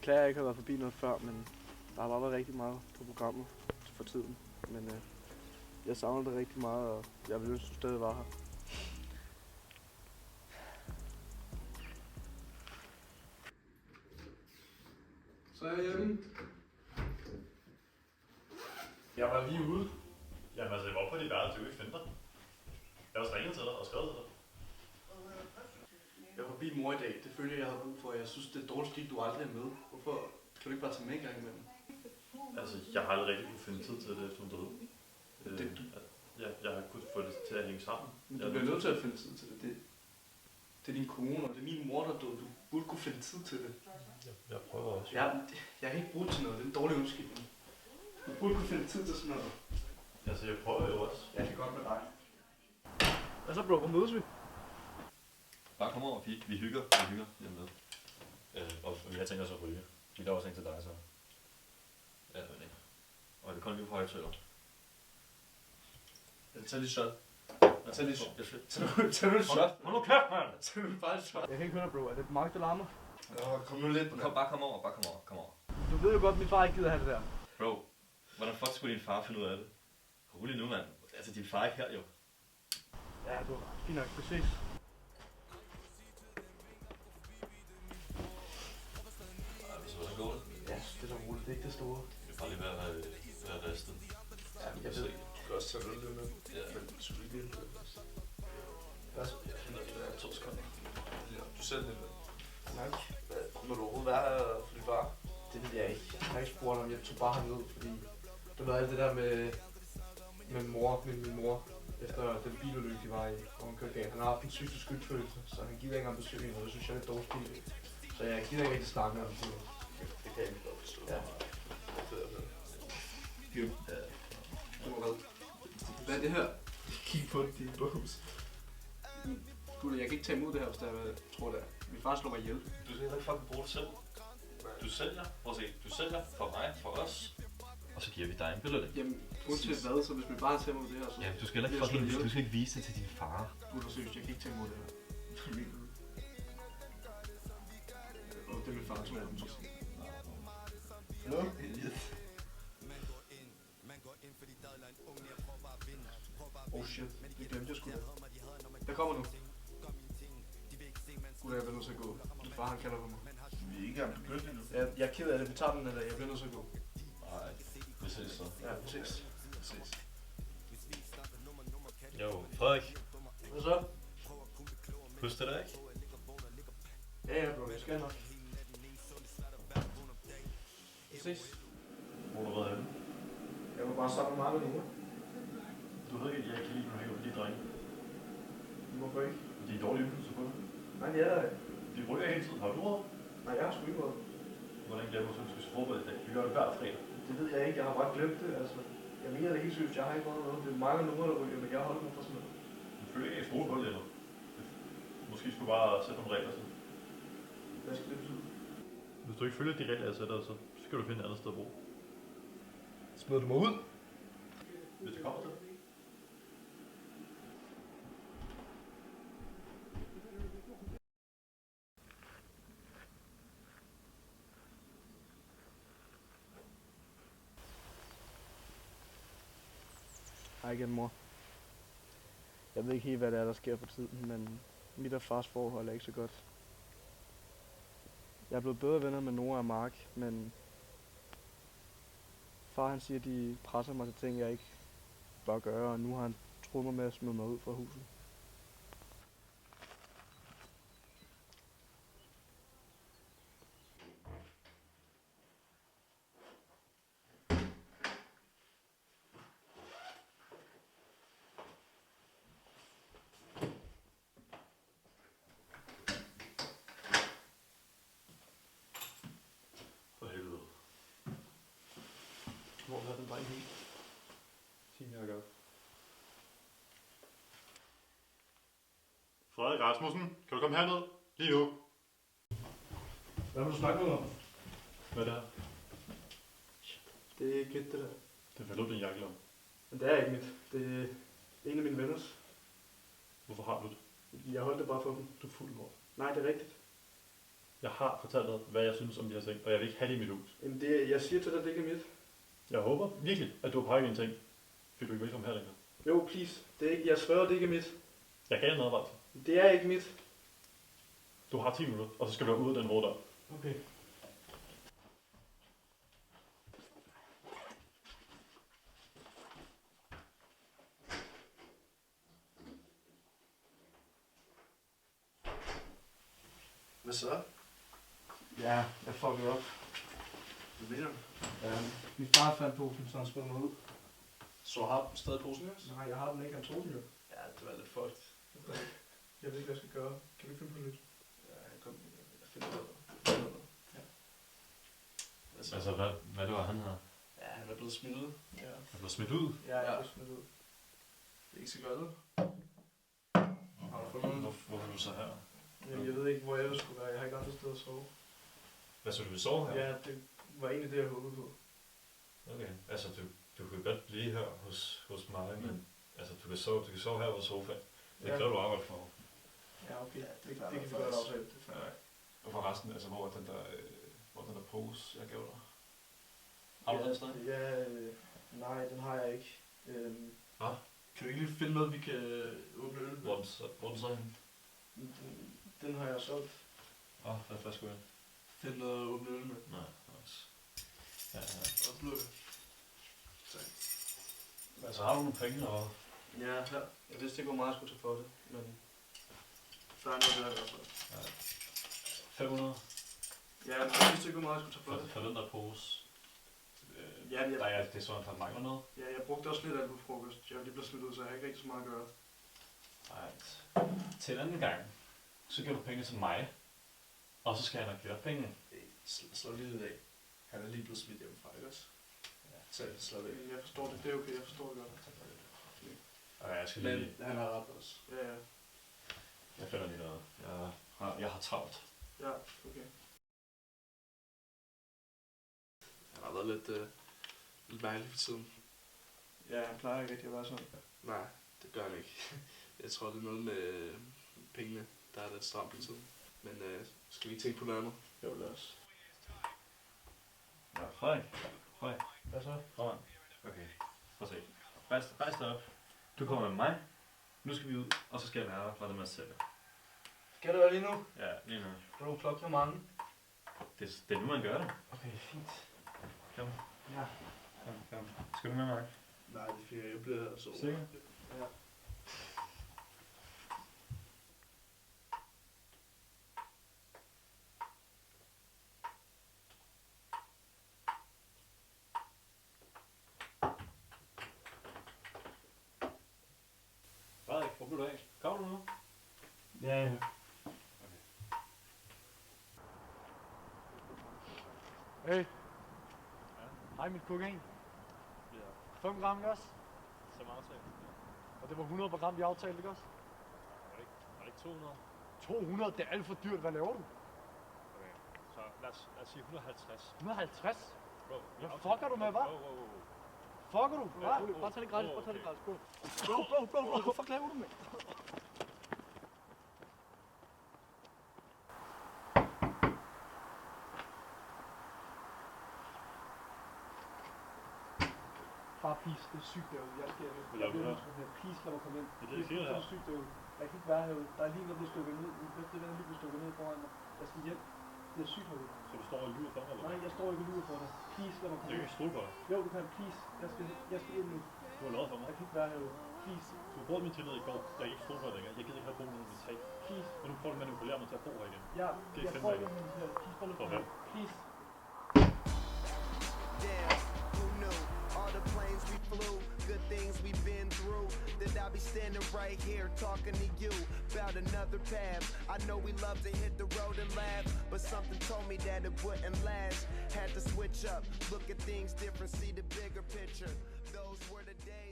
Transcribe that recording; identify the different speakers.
Speaker 1: beklager, at jeg ikke har været forbi noget før, men der har bare været rigtig meget på programmet for tiden. Men jeg savner det rigtig meget, og jeg ville ønske, at du stadig var her.
Speaker 2: Så er jeg hjemme.
Speaker 3: Jeg var lige ude. Jamen altså, jeg var på dit værelse, du ikke finde dig. Jeg har også ringet til dig og skrevet til dig.
Speaker 2: Jeg var forbi mor i dag. Det følger jeg havde brug for. Jeg synes, det er dårligt stil, du aldrig er med. Hvorfor kan du ikke bare tage med en gang imellem?
Speaker 3: Altså, jeg har aldrig rigtig kunne finde tid til det, efter hun døde. Jeg har kunnet få det til at hænge sammen.
Speaker 2: Men du bliver nødt til at finde tid til det. Det er din kone, og det er min mor, der døde. Du burde kunne finde tid til det.
Speaker 3: Jeg prøver også.
Speaker 2: Jeg kan ikke bruge det til noget. Det er en dårlig undskyldning. Du burde kunne finde tid til sådan noget.
Speaker 3: Altså, jeg prøver jo også.
Speaker 2: Jeg kan godt med dig.
Speaker 1: Og så bro, hvor mødes vi?
Speaker 4: Bare kom over, vi hygger hjemme.
Speaker 3: Og jeg tænker så at ryge. Vi laver også en til dig så.
Speaker 4: Ja, men ikke. Og det kun lige på højtøller.
Speaker 2: Tag lige shot. Tag lige shot.
Speaker 4: Tag nu et shot.
Speaker 3: Hold nu kæft, mand!
Speaker 2: Tag nu bare et shot.
Speaker 1: Jeg kan ikke høre dig, bro. Er det Mark, der larmer?
Speaker 2: Kom nu lidt på det.
Speaker 4: Bare kom over.
Speaker 1: Du ved jo godt, at min far ikke gider have det der.
Speaker 4: Bro, hvordan fuck skulle din far finde ud af det? Rolig nu, mand. Altså, din far er ikke her, jo.
Speaker 1: Ja, du er fint nok. Vi ses.
Speaker 4: Hvordan går det?
Speaker 1: Ja, det er da roligt. Det er ikke det store.
Speaker 4: Det er bare lige ved at være ristet.
Speaker 1: Ja, jeg ved.
Speaker 2: Du kan også tage øl lidt med.
Speaker 4: Ja.
Speaker 2: Men du skal lige vinde det.
Speaker 4: Jeg finder det der 2 sekunder.
Speaker 2: Ja, du selv lidt med.
Speaker 1: Tak.
Speaker 2: Må du overhovedet være her for din far?
Speaker 1: Det ved jeg ikke. Jeg har ikke spurgt om. Jeg tog bare ham ned, fordi du ved alt det der med min mor. Efter den bilulykke, de var i, hvor hun kørte galt. Han har haft en sygeste skyldfølelse, så han gider ikke engang besøge hende, og det synes jeg er lidt dårligt stil. Så jeg gider ikke rigtig snakke med ham.
Speaker 2: Det kan jeg ikke godt forstå.
Speaker 1: Ja.
Speaker 2: Hvad er det her? Kig på de bums. Gud, jeg kan ikke tage imod det her, hvis jeg tror det er. Min far slår mig ihjel.
Speaker 4: Du skal ikke fucking bruge det selv. Du sælger, prøv at se, du sælger for mig, for os. Og så giver vi dig en belønning.
Speaker 2: Jamen, uanset hvad, så hvis vi bare tager imod det her, så...
Speaker 4: Ja, du skal ikke fucking, du skal ikke vise det til din far.
Speaker 2: Du er seriøst, jeg kan ikke tage imod det her. Og det er min far, tror jeg, måske. Hallo? Oh shit, det glemte jeg sgu da. Der kommer nu. Gud, jeg bliver nødt til at gå. Min far, han kalder på mig.
Speaker 3: Vi er ikke engang begyndt endnu.
Speaker 2: Jeg er ked af det, vi tager den, eller jeg bliver nødt til at gå.
Speaker 4: Nej, vi ses så.
Speaker 2: Ja, vi ses.
Speaker 4: Jo, Frederik.
Speaker 2: Hvad så?
Speaker 4: Husk det der, ikke?
Speaker 2: Ja, bro, jeg skal nok. Vi ses.
Speaker 3: Hvor har du været henne?
Speaker 2: Jeg var bare sammen med Marve nu.
Speaker 3: Du ved ikke, at jeg ikke kan lide, når du hænger på de drenge.
Speaker 2: Hvorfor ikke?
Speaker 3: De er dårlige indflydelse på dig.
Speaker 2: Nej, det er der ikke.
Speaker 3: De ryger hele tiden. Har du råd?
Speaker 2: Nej, jeg har sgu ikke råd.
Speaker 3: Hvordan glemmer du, at du skal fodbold i dag? Vi gør det hver fredag.
Speaker 2: Det ved jeg ikke, jeg har bare glemt det, altså. Jeg mener det helt seriøst, jeg har ikke råd noget. Det er mange numre, der ryger, men jeg holder mig for sådan noget.
Speaker 3: Du føler ikke, at jeg stole på det eller? Måske skulle bare sætte nogle regler til.
Speaker 2: Hvad skal det betyde?
Speaker 3: Hvis du ikke følger de regler, jeg sætter, så skal du finde et andet sted at bo.
Speaker 2: Smider du mig ud?
Speaker 3: Hvis det kommer til.
Speaker 1: Hej igen, mor. Jeg ved ikke helt, hvad det er, der sker for tiden, men mit og fars forhold er ikke så godt. Jeg er blevet bedre venner med Nora og Mark, men far han siger, at de presser mig til ting, jeg ikke bør gøre, og nu har han troet mig med at smide mig ud fra huset.
Speaker 3: For helvede.
Speaker 2: Hvor er den dreng helt?
Speaker 3: Sig jeg gør. Frederik Rasmussen, kan du komme herned? Lige nu.
Speaker 2: Hvad vil du snakke med om?
Speaker 3: Hvad er det her?
Speaker 2: Det er ikke det der.
Speaker 3: Det faldt ud din jakke om.
Speaker 2: Men det er ikke mit. Det er en af mine venners.
Speaker 3: Hvorfor har du det?
Speaker 2: Jeg holdt det bare for dem.
Speaker 3: Du er fuld, mor.
Speaker 2: Nej, det er rigtigt.
Speaker 3: Jeg har fortalt dig, hvad jeg synes om de her ting, og jeg vil ikke have det i mit hus.
Speaker 1: Jamen jeg siger til dig, det ikke er mit.
Speaker 3: Jeg håber virkelig, at du har pakket en ting, fordi du ikke vil komme her længere.
Speaker 1: Jo, please. Det er ikke, jeg sværger, det ikke er mit.
Speaker 3: Jeg gav en advarsel.
Speaker 1: Det er ikke mit.
Speaker 3: Du har 10 minutter, og så skal du være ude af den råd der.
Speaker 1: Okay.
Speaker 2: Hvad så?
Speaker 1: Ja, jeg fuckede op.
Speaker 2: Hvad mener du?
Speaker 1: Ja, min far fandt posen, så han smed mig ud.
Speaker 2: Så har du stadig posen, også?
Speaker 1: Nej, jeg har den ikke, han tog den jo.
Speaker 2: Ja, det var lidt fucked.
Speaker 1: Jeg ved ikke, hvad jeg skal gøre. Kan vi finde på nyt?
Speaker 2: Ja, jeg finder noget. Ja.
Speaker 4: Altså, hvad det var, han havde?
Speaker 2: Ja, han er blevet smidt ud. Ja.
Speaker 4: Han blev smidt ud.
Speaker 1: Ja, jeg
Speaker 2: Ja.
Speaker 1: er smidt ud.
Speaker 2: Det er ikke så godt,
Speaker 1: Har du fundet noget?
Speaker 4: Hvorfor er du så her?
Speaker 1: Jamen, jeg ved ikke, hvor jeg ellers skulle være. Jeg har ikke andre steder at sove.
Speaker 4: Hvad så, du vil sove her?
Speaker 1: Ja, det var egentlig det, jeg håbede på.
Speaker 4: Okay, altså du kan godt blive her hos mig, men altså, du kan sove her på sofaen. Det er klart, du arbejder for.
Speaker 1: Ja, okay.
Speaker 2: Ja,
Speaker 1: Det
Speaker 2: fair
Speaker 1: kan vi
Speaker 2: nok,
Speaker 1: godt
Speaker 2: faktisk.
Speaker 1: aftale. Det er fair.
Speaker 2: Ja. Og forresten, altså, hvor er den der pose, jeg gav dig? Har du den stadig?
Speaker 1: Ja, nej, den har jeg ikke.
Speaker 2: Kan du ikke lige finde noget, vi kan åbne øl med?
Speaker 4: Hvor er den så henne?
Speaker 1: Den har jeg solgt.
Speaker 4: Hvad skulle jeg?
Speaker 2: Finde noget at åbne øl med.
Speaker 4: Nej, nice. Ja.
Speaker 2: Og blød.
Speaker 4: Altså, har du nogle penge, eller hvad?
Speaker 1: Ja, her. Jeg vidste ikke, hvor meget jeg skulle tage for det, men der er noget der i hvert fald.
Speaker 4: 500
Speaker 1: Ja, men jeg vidste ikke, hvor meget jeg skulle tage for det.
Speaker 4: for den der pose.
Speaker 1: Ja,
Speaker 4: Det er sådan, at der mangler noget.
Speaker 1: Ja, jeg brugte også lidt af det på frokost. Jeg er lige blevet smidt ud, så jeg har ikke rigtig så meget at gøre.
Speaker 4: Right. Til en anden gang, så giver du penge til mig, og så skal jeg nok give dig penge.
Speaker 2: Slå lige lidt af. Han er lige blevet smidt hjemmefra, ikke også? Ja. Så slå det af.
Speaker 1: Jeg forstår det. Det er okay. Jeg forstår det godt.
Speaker 4: Og jeg skal lige...
Speaker 2: Men han har ret også.
Speaker 1: Ja, ja.
Speaker 4: Jeg finder lige noget. Jeg har travlt.
Speaker 1: Ja, okay.
Speaker 2: Han har været lidt mærkelig for tiden.
Speaker 1: Ja, han plejer ikke rigtig at være sådan.
Speaker 2: Nej, det gør han ikke. Jeg tror, det er noget med pengene, der er lidt stramt i tiden. Men skal vi ikke tænke på noget andet?
Speaker 1: Jo, lad os.
Speaker 4: Ja, Frederik.
Speaker 1: Hvad så?
Speaker 4: Foran. Okay, prøv at se. Rejs dig op. Du kommer med mig. Nu skal vi ud, og så skal jeg være der fra det, man sælger.
Speaker 1: Skal du være lige nu?
Speaker 4: Ja, lige nu.
Speaker 1: Bro, klokken er mange.
Speaker 4: Det er nu, man gør det.
Speaker 1: Okay, fint.
Speaker 4: Kom.
Speaker 1: Ja.
Speaker 4: Kom. Skal du med mig?
Speaker 2: Nej, det er fint. Jeg bliver her så.
Speaker 4: Sikker?
Speaker 1: Ja.
Speaker 4: Frederik, hvor blev du af? Kommer du nu?
Speaker 1: Ja, ja. Hey. Hej, mit kokain. 5 gram, ikke også?
Speaker 4: Som aftalt.
Speaker 1: Og det var 100 gram, vi aftalte, ikke også?
Speaker 4: Var det ikke 200?
Speaker 1: 200, det er alt for dyrt. Hvad laver du?
Speaker 4: Okay, så lad os sige 150.
Speaker 1: 150?
Speaker 4: Bro,
Speaker 1: Hvad fucker du med, hva'? Fucker du? Hva'? Bare tag det gratis, bare tag det gratis. Bro, hvad fuck laver du med? Far, please, det er sygt derude. Jeg skal
Speaker 4: Hvad laver du her?
Speaker 1: Please, lad mig komme ind.
Speaker 4: Det er det, jeg siger
Speaker 1: Det
Speaker 4: her.
Speaker 1: er sygt derude. Jeg kan ikke være herude. Der er lige noget, der bliver stukket ned. Det er lige blevet stukket ned foran mig. Jeg skal hjem. Det er sygt herude.
Speaker 4: Så du står og lyver for mig, eller?
Speaker 1: Nej, jeg står ikke og lurer for dig. Please, lad mig
Speaker 4: Jeg
Speaker 1: komme
Speaker 4: kan
Speaker 1: ind.
Speaker 4: ikke stole på dig.
Speaker 1: Jo, du kan. Please. Jeg skal ind nu.
Speaker 4: Du har lovet for mig.
Speaker 1: Jeg kan ikke være herude. Please.
Speaker 4: Du brugte min tillid i går. Jeg kan ikke stole på dig længere. Jeg gider ikke have brugt noget af mit tag.
Speaker 1: Please.
Speaker 4: Men nu prøver du at manipulere mig til at bo her igen.
Speaker 1: Ja,
Speaker 4: Det er
Speaker 1: jeg
Speaker 4: fandme
Speaker 1: får
Speaker 4: ikke.
Speaker 1: ikke min Please, bare lad
Speaker 4: For
Speaker 1: mig
Speaker 4: hvad?
Speaker 1: Please.
Speaker 5: Damn, who knew? All the planes we flew, good things we've been through. That I'll be standing right here talking to you about another path. I know we love to hit the road and laugh, but something told me that it wouldn't last. Had to switch up, look at things different, see the bigger picture. Those were the days.